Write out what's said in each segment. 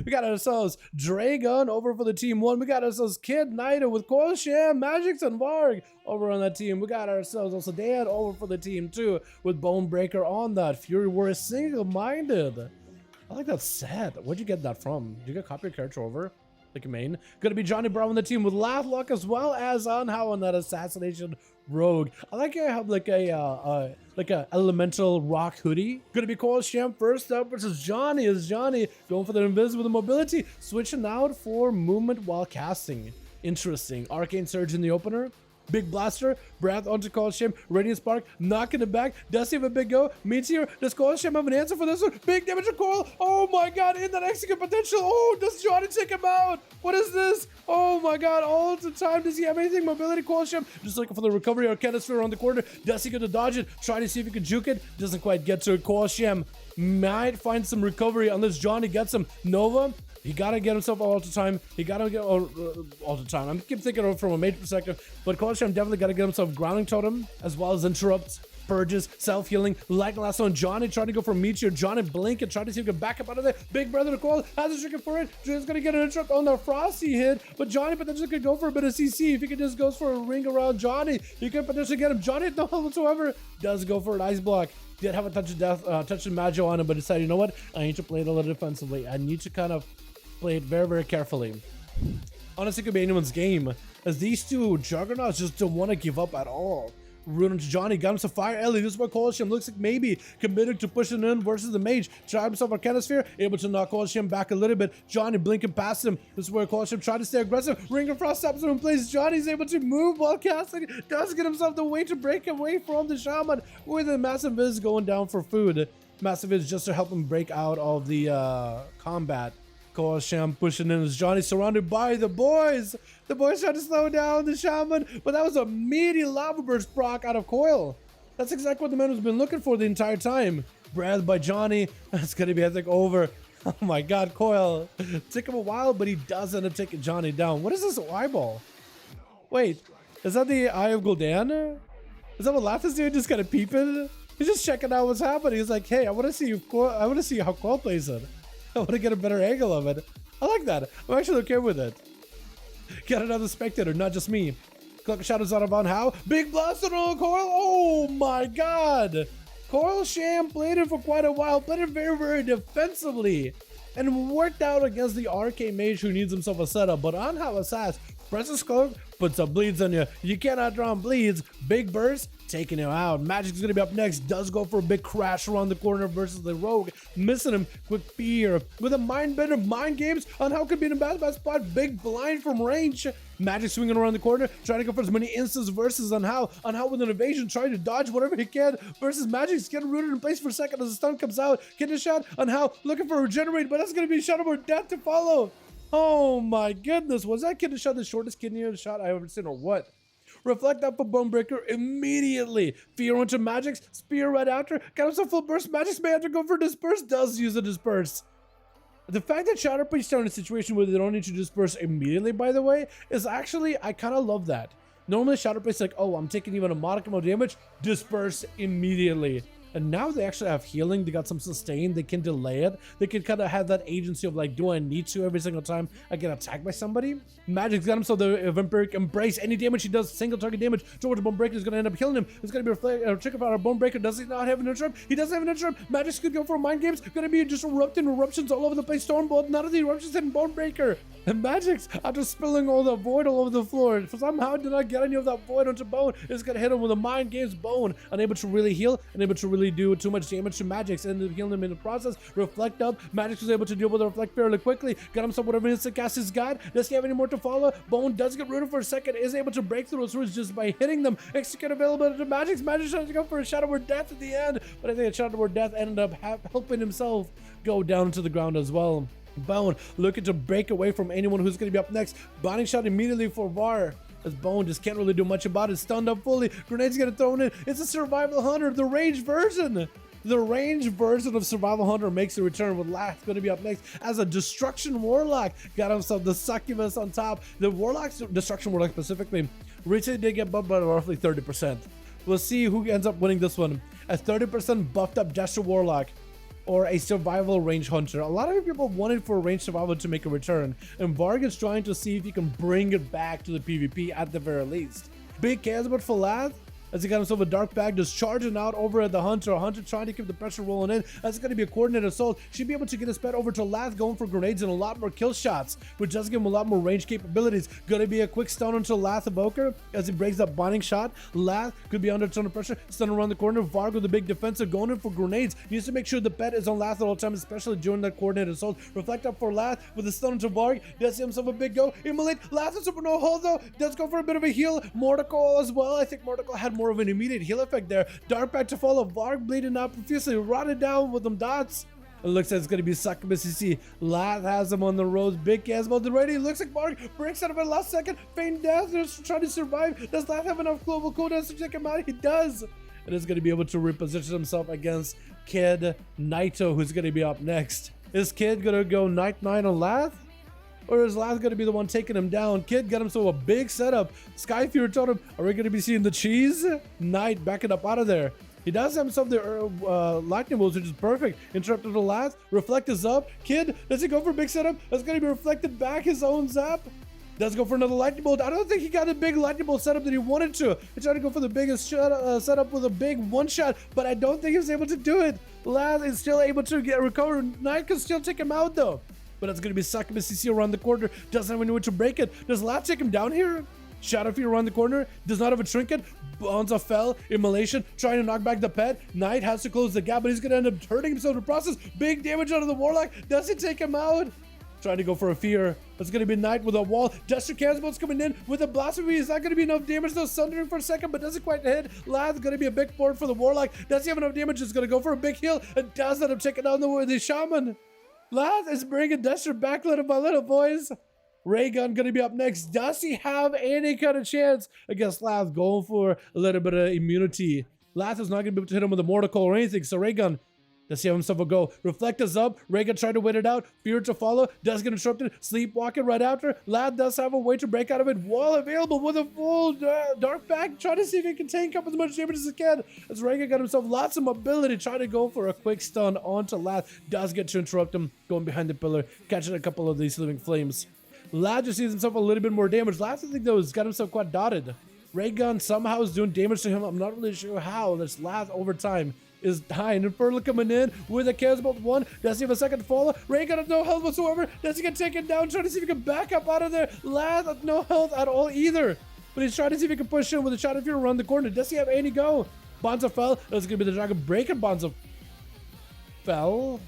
We got ourselves Dragon over for the team 1. We got ourselves Kid Knighter with Coil Sham, Magix, and Varg over on that team. We got ourselves also Dan over for the team 2 with Bonebreaker on that. Fury Warrior single-minded. I like that set. Where'd you get that from? Did you get copy your character over? Like a main. Gonna be Johnny Brown on the team with Laugh as well as Anhao on that assassination rogue. I like I have like a elemental rock hoodie. Gonna be Coil Sham first up versus Johnny. Is Johnny going for the invisible mobility, switching out for movement while casting. Interesting. Arcane Surge in the opener. Big Blaster, Breath onto Coil Sham, Radiant Spark, knocking it back. Does he have a big go? Meteor, does Coil Sham have an answer for this one? Big damage to Coil. Oh my god, in that execute potential. Oh, does Johnny take him out? What is this? Oh my god, all the time. Does he have anything? Mobility, Coil Sham, just looking for the recovery. Arcana Sphere around the corner. Does he get to dodge it? Try to see if he can juke it. Doesn't quite get to it. Coil Sham might find some recovery unless Johnny gets him. Nova, he gotta get himself all the time. He gotta get all the time. I keep thinking of it from a mage perspective, but Coil Sham definitely gotta get himself grounding totem as well as interrupts, purges, self-healing. Like the last one, Johnny trying to go for Meteor. Johnny blink and try to see if he can back up out of there. Big Brother to Coil has a trigger for it. Johnny's gonna get an interrupt on the Frosty hit, but Johnny potentially could go for a bit of CC. If he could just goes for a ring around Johnny, he could potentially get him. Johnny, no help whatsoever, does go for an ice block. Did have a touch of death, touch of Magio on him, but decided, you know what? I need to play it a little defensively. I need to kind of play it very, very carefully. Honestly, it could be anyone's game, as these two juggernauts just don't want to give up at all. Rune into Johnny, got him some fire Ellie. This is where Coil Sham looks like maybe committed to pushing in versus the mage. Tried himself Arcana Sphere, able to knock Coil Sham back a little bit. Johnny blinking past him. This is where Coil Sham tried to stay aggressive. Ring of Frost stops him in place. Johnny's able to move while casting. Does get himself the way to break away from the shaman with a massive Viz going down for food. Massive Viz just to help him break out of the combat. Coil Sham pushing in as Johnny surrounded by the boys. The boys trying to slow down the shaman, but that was a meaty lava burst proc out of Coil. That's exactly what the man has been looking for the entire time. Breath by Johnny. That's gonna be, I think, over. Oh my god, Coil. Took him a while, but he does end up taking Johnny down. What is this eyeball? Wait, is that the Eye of Gul'dan? Is that what Lath is doing? Just kind of peeping? He's just checking out what's happening. He's like, hey, I want to see how Coil plays it. I want to get a better angle of it. I like that. I'm actually okay with it. Get another spectator, not just me. Cloak of Shadows out of Anhao. Big blast on Coil. Oh my god. Coil Sham played it for quite a while. Played it very, very defensively. And worked out against the Arcane Mage who needs himself a setup. But Anhao Assassin presses Cloak, puts some bleeds on you. You cannot draw on bleeds. Big burst, taking him out. Magic's gonna be up next. Does go for a big crash around the corner versus the rogue. Missing him. Quick fear. With a mindbender, mind games on how could be in a bad spot. Big blind from range. Magic swinging around the corner, trying to go for as many instants versus Anhao with an evasion, trying to dodge whatever he can versus Magic's getting rooted in place for a second as the stun comes out. Getting a shot. Anhao looking for a regenerate, but that's gonna be Shadowborn Death to follow. Oh my goodness, was that kidney shot the shortest kidney shot I've ever seen or what? Reflect up for Bonebreaker immediately. Fear onto Magix, spear right after. Got himself full burst. Magix may have to go for disperse. Does use a disperse. The fact that Shadowpriest are in a situation where they don't need to disperse immediately, by the way, is actually, I kind of love that. Normally Shadowpriest is like, oh, I'm taking even a modicum of damage, disperse immediately. And now they actually have healing. They got some sustain. They can delay it. They can kind of have that agency of like, do I need to every single time I get attacked by somebody? Magic's got himself the Vampiric Embrace. Any damage he does, single target damage towards Bonebreaker is going to end up killing him. It's going to be a trick about our Bonebreaker. Does he not have an interrupt? He doesn't have an interrupt. Magic's could go for mind games. Going to be just erupting eruptions all over the place. Stormbolt. None of the eruptions hitting Bonebreaker. And Magic's, after spilling all the void all over the floor, somehow did not get any of that void onto Bone. It's going to hit him with a mind games Bone. Unable to really heal. Unable to really do too much damage to Magix. Ended up healing him in the process. Reflect up. Magix was able to deal with the Reflect fairly quickly. Got himself whatever instant cast he's got. Does he have any more to follow? Bone does get rooted for a second. Is able to break through those roots just by hitting them. Execute availability to Magix. Magix trying to go for a Shadowborn Death at the end. But I think a Shadowborn Death ended up helping himself go down to the ground as well. Bone looking to break away from anyone who's going to be up next. Binding shot immediately for Var. As Bone just can't really do much about it. Stunned up fully. Grenades getting thrown in. It's a Survival Hunter, the range version. The range version of Survival Hunter makes a return with Lath going to be up next as a Destruction Warlock. Got himself the Succubus on top. The Warlocks, Destruction Warlock specifically, recently did get buffed by roughly 30%. We'll see who ends up winning this one. A 30% buffed up Jester Warlock or a survival range hunter. A lot of people wanted for range survival to make a return, and Varg is trying to see if he can bring it back to the PvP at the very least. Big cares about Falath, as he got himself a dark bag, just charging out over at the Hunter. Hunter trying to keep the pressure rolling in. That's going to be a coordinated assault. Should be able to get his pet over to Lath, going for grenades and a lot more kill shots, which does give him a lot more range capabilities. Going to be a quick stun onto Lath Evoker as he breaks that binding shot. Lath could be under a ton of pressure. Stun around the corner. Varg with the big defensive, going in for grenades. Needs to make sure the pet is on Lath at all times, especially during that coordinated assault. Reflect up for Lath with a stun onto Varg. Does himself a big go. Immolate. Lath is super no hold though. Does go for a bit of a heal. Mortical as well. I think Mortical had more of an immediate heal effect there. Dark back to follow. Varg bleeding out profusely, rotted down with them dots. It looks like it's going to be Succubus CC. Lath has him on the ropes. Big gas about the ready. Looks like Varg breaks out of it last second. Feign death. Just trying to survive. Does Lath have enough global cooldowns to take him out? He does. And is going to be able to reposition himself against Kid Naito, who's going to be up next. Is Kid going to go Night 9 on Lath? Or is Lath going to be the one taking him down? Kid got himself a big setup. Skyfear told him, are we going to be seeing the cheese? Knight backing up out of there. He does have himself the lightning bolts, which is perfect. Interrupted the Lath. Reflect is up. Kid, does he go for a big setup? That's going to be reflected back, his own zap. Does go for another lightning bolt. I don't think he got a big lightning bolt setup that he wanted to. He tried to go for the biggest setup with a big one shot, but I don't think he was able to do it. Lath is still able to get recovered. Knight can still take him out though. But it's going to be Succubus CC around the corner. Doesn't have anywhere to break it. Does Lath take him down here? Shadowfear around the corner. Does not have a trinket. Bonza fell. Immolation. Trying to knock back the pet. Knight has to close the gap, but he's going to end up hurting himself in the process. Big damage out of the Warlock. Does it take him out? Trying to go for a fear. It's going to be Knight with a wall. Duster Cannonbolt's coming in with a blasphemy. Is that going to be enough damage though? Sundering for a second, but doesn't quite hit. Lath going to be a big board for the Warlock. Does he have enough damage? It's going to go for a big heal. And does end up taking down the Shaman. Lath is bringing Duster back little by little, boys. Raygun going to be up next. Does he have any kind of chance against Lath? Going for a little bit of immunity. Lath is not going to be able to hit him with a Mortical or anything, so Raygun, does he have himself a go? Reflect is up. Raygun tried to wait it out. Fear to follow. Does get interrupted. Sleepwalking right after. Lath does have a way to break out of it. Wall available with a full dark back. Trying to see if he can tank up as much damage as he can. As Raygun got himself lots of mobility. Trying to go for a quick stun onto Lath. Does get to interrupt him. Going behind the pillar. Catching a couple of these living flames. Lath just sees himself a little bit more damage. Lath, I think, though, has got himself quite dotted. Raygun somehow is doing damage to him. I'm not really sure how. This Lath over time is dying. Infernal coming in with a Chaos Bolt 1. Does he have a second follow? Raygun has no health whatsoever. Does he get taken down? Trying to see if he can back up out of there. Lath has no health at all either. But he's trying to see if he can push in with a shot of fear around the corner. Does he have any go? Bonza fell. That's going to be the Dragon Breaker. Bonza fell.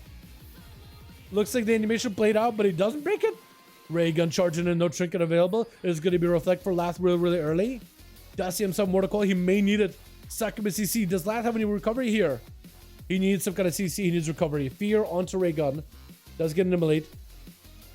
Looks like the animation played out, but he doesn't break it. Raygun charging in, no trinket available. It's going to be Reflect for Lath really early. Does he himself Mortical? He may need it. Succubus CC. Does Lath have any recovery here? He needs some kind of CC. He needs recovery. Fear onto Raygun. Does get an Immolate.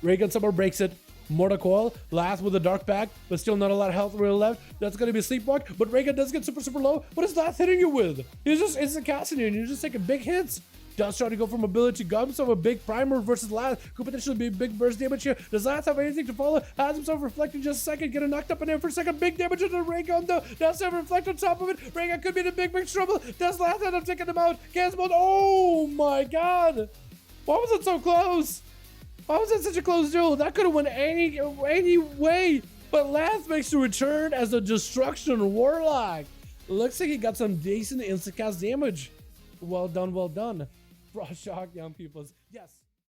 Raygun somehow breaks it. Mortical. Lath with a dark back, but still not a lot of health really left. That's going to be a Sleepwalk, but Raygun does get super low. What is Lath hitting you with? He's just instant casting you, and you're just taking big hits. Does try to go for mobility. Got himself a big primer versus Lath. Could potentially be big burst damage here. Does Lath have anything to follow? Has himself reflecting just a second. Getting knocked up in there for a second. Big damage on the Raygun though. Does have reflect on top of it. Raygun could be in a big trouble. Does Lath end up taking him out? Cancel mode. Oh my god. Why was it so close? Why was it such a close duel? That could have went any way. But Lath makes a return as a Destruction Warlock. Looks like he got some decent instant cast damage. Well done, well done. Raw shock, young peoples. Yes.